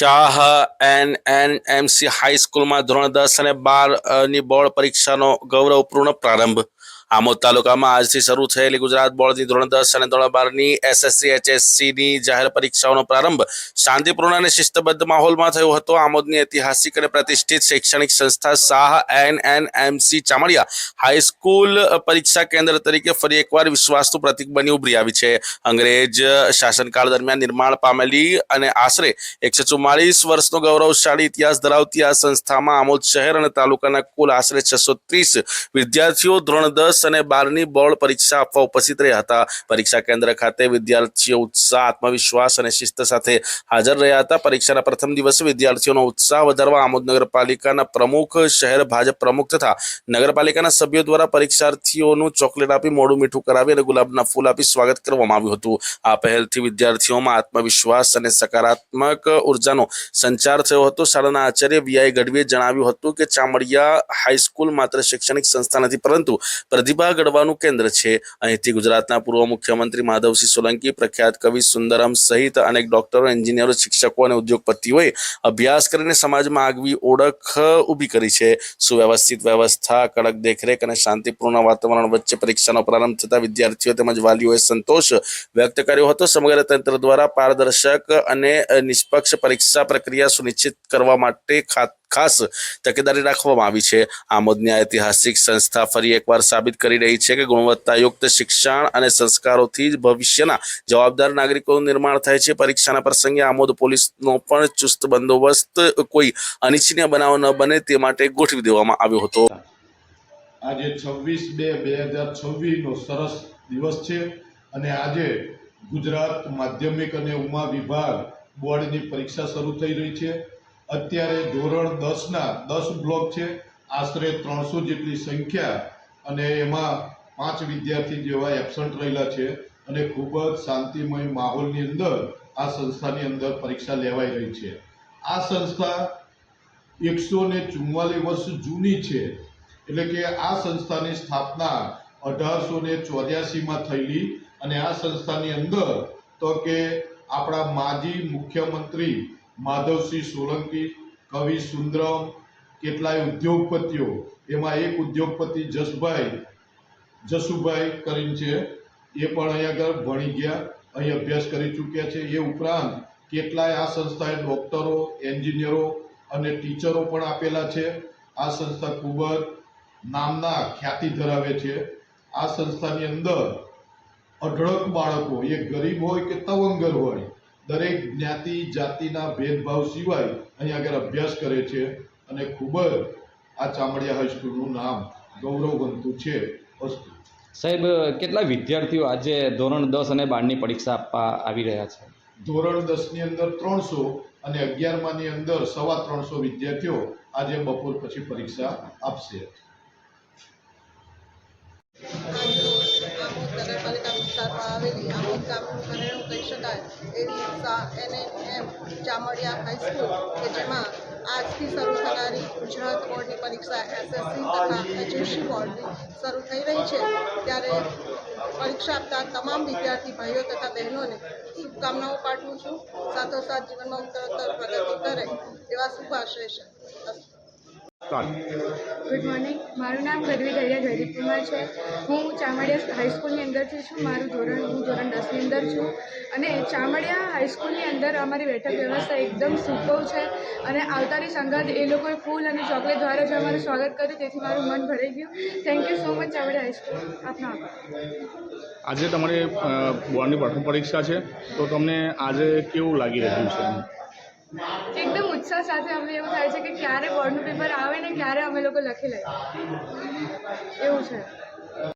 Shah NNMC હાઈસ્કૂલમાં ધોરણ 10 અને 12 ની બોર્ડ પરીક્ષાનો ગૌરવપૂર્ણ પ્રારંભ। આમોદ તાલુકામાં આજથી શરૂ થયેલી ગુજરાત બોર્ડની ધોરણ 10 અને ધોરણ 12 ની SSC HSC ની જાહેર પરીક્ષાઓનો પ્રારંભ શાંતિપૂર્ણ અને શિસ્તબદ્ધ માહોલમાં થયો હતો। આમોદની ઐતિહાસિક અને પ્રતિષ્ઠિત શૈક્ષણિક સંસ્થા શાહ NNMC ચામડિયા હાઈસ્કૂલ પરીક્ષા કેન્દ્ર તરીકે ફરી એકવાર વિશ્વાસનું પ્રતીક બની ઉભરી આવી છે। અંગ્રેજ શાસનકાળ દરમિયાન નિર્માણ પામેલી અને આશરે 144 વર્ષનો ગૌરવશાળી ઇતિહાસ ધરાવતી આ સંસ્થામાં આમોદ શહેર અને તાલુકાના કુલ આશરે 630 વિદ્યાર્થીઓ ધોરણ 10 અને 12 ની બોર્ડ પરીક્ષા આપવા ઉપસ્થિત રહ્યા હતા। પરીક્ષા કેન્દ્ર ખાતે વિદ્યાર્થીઓ ઉત્સાહ, આત્મવિશ્વાસ અને શિસ્ત સાથે હાજર રહ્યા હતા। પરીક્ષાના પ્રથમ દિવસે વિદ્યાર્થીઓનો ઉત્સાહ વધારવા આમોદ નગરપાલિકાના પ્રમુખ, શહેર ભાજપ પ્રમુખ તથા નગરપાલિકાના સભ્યો દ્વારા પરીક્ષાર્થીઓનું ચોકલેટ આપી મોઢું મીઠું કરાવી અને ગુલાબના ફૂલ આપી સ્વાગત કરવામાં આવ્યું હતું। આ પહેલથી વિદ્યાર્થીઓમાં આત્મવિશ્વાસ અને સકારાત્મક ઉર્જાનો સંચાર થયો હતો। શાળાના આચાર્ય VI ગઢવીએ જણાવ્યું હતું કે ચામડિયા હાઈસ્કૂલ માત્ર શૈક્ષણિક સંસ્થા નથી પરંતુ પ્રતિભા ઘડવાનું કેન્દ્ર છે। અહીંથી ગુજરાતના પૂર્વ મુખ્યમંત્રી માધવસિંહ સોલંકી, પ્રખ્યાત કવિ સુંદરમ સહિત અનેક ડોક્ટરો, એન્જિનિયરો, શિક્ષકો અને ઉદ્યોગપતિઓએ અભ્યાસ કરીને સમાજમાં આગવી ઓળખ ઊભી કરી છે। સુવ્યવસ્થિત વ્યવસ્થા, કડક દેખરેખ અને શાંતિપૂર્ણ વાતાવરણ વચ્ચે પરીક્ષાનો પ્રારંભ થતા વિદ્યાર્થીઓ તેમજ વાલીઓએ સંતોષ વ્યક્ત કર્યો હતો। સમગ્ર તંત્ર દ્વારા પારદર્શક અને નિષ્પક્ષ પરીક્ષા પ્રક્રિયા સુનિશ્ચિત કરવા માટે ખાસ તકેદારી રાખવામાં આવી છે। આમોદની ઐતિહાસિક સંસ્થા ફરી એકવાર સાબિત કરી રહી છે કે ગુણવત્તાયુક્ત શિક્ષણ અને સંસ્કારોથી જ ભવિષ્યના જવાબદાર નાગરિકોનું નિર્માણ થાય છે। પરીક્ષાના પ્રસંગે આમોદ પોલીસનો પણ ચુસ્ત બંદોબસ્ત કોઈ અનિચ્છનીય બનાવ ન બને તે માટે ગોઠવી દેવામાં આવ્યો હતો। આજે 26/2/2026 નો સરસ દિવસ છે અને આજે ગુજરાત માધ્યમિક અને ઉમા વિભાગ બોર્ડની પરીક્ષા શરૂ થઈ રહી છે। અત્યારે ધોરણ 10 ના 10 બ્લોક છે, આશરે 300 જેટલી સંખ્યા અને એમાં 5 વિદ્યાર્થી જેવા એબસન્ટ રહેલા છે અને ખૂબ જ શાંતિમય માહોલની અંદર આ સંસ્થાની અંદર પરીક્ષા લેવાઈ રહી છે। આ સંસ્થા 144 વર્ષ જૂની છે, એટલે કે આ સંસ્થાની સ્થાપના 1884માં થયેલી અને આ સંસ્થાની અંદર તો કે આપણા માજી મુખ્યમંત્રી માધવસિંહ સોલંકી, કવિ સુંદરમ, કેટલાય ઉદ્યોગપતિઓ, એમાં એક ઉદ્યોગપતિ જસુભાઈ કરીને છે, એ પણ અહીંયા આગળ ભણી ગયા, અહીં અભ્યાસ કરી ચૂક્યા છે। એ ઉપરાંત કેટલાય આ સંસ્થાએ ડોક્ટરો, એન્જિનિયરો અને ટીચરો પણ આપેલા છે। આ સંસ્થા ખૂબ જ નામના ખ્યાતિ ધરાવે છે। આ સંસ્થાની અંદર અઢળક બાળકો, એ ગરીબ હોય કે તવંગર હોય, દરેક જ્ઞાતિ જાતિના ભેદભાવ સિવાય અહીં આગળ અભ્યાસ કરે છે અને ખૂબ જ આ ચામડિયા હાઈસ્કૂલનું નામ ગૌરવવંતું છે। સાહેબ, કેટલા વિદ્યાર્થીઓ આજે ધોરણ 10 અને 12 ની પરીક્ષા આપવા આવી રહ્યા છે? ધોરણ 10 ની અંદર 300 અને 11મા ની અંદર 350 વિદ્યાર્થીઓ આજે બપોર પછી પરીક્ષા આપશે। નગરપાલિકા વિસ્તારમાં આવેલી આમોદ ગામનું ઘરેણું કહી શકાય એવી શાહ NNM ચામડિયા હાઈસ્કૂલ કે જેમાં આજથી શરૂ થનારી ગુજરાત બોર્ડની પરીક્ષા SSC તથા HSC બોર્ડની શરૂ થઈ રહી છે, ત્યારે પરીક્ષા આપતા તમામ વિદ્યાર્થી ભાઈઓ તથા બહેનોને શુભકામનાઓ પાઠવું છું। સાથોસાથ જીવનમાં ઉત્તરોત્તર પ્રગતિ કરે એવા શુભાશય છે। ગુડ મોર્નિંગ, મારું નામ ગઢવી દરિયા જયદીપકુમાર છે। હું ચામડિયા હાઈસ્કૂલની અંદરથી છું। હું ધોરણ 10ની અંદર છું અને ચામડિયા હાઈસ્કૂલની અંદર અમારી બેઠક વ્યવસ્થા એકદમ સુપર છે અને આવતાની સંગાત એ લોકોએ ફૂલ અને ચોકલેટ દ્વારા જ અમારું સ્વાગત કર્યું, તેથી મારું મન ભરાઈ ગયું। Thank you so much Chamadiya high school, આપનો આભાર। આજે તમારી બોર્ડની પ્રથમ પરીક્ષા છે, તો તમને આજે કેવું લાગી રહ્યું છે? એકદમ ઉત્સાહ સાથે અમને એવું થાય છે કે ક્યારે બોર્ડનું પેપર આવે ને ક્યારે અમે લોકો લખી લઈએ, એવું છે।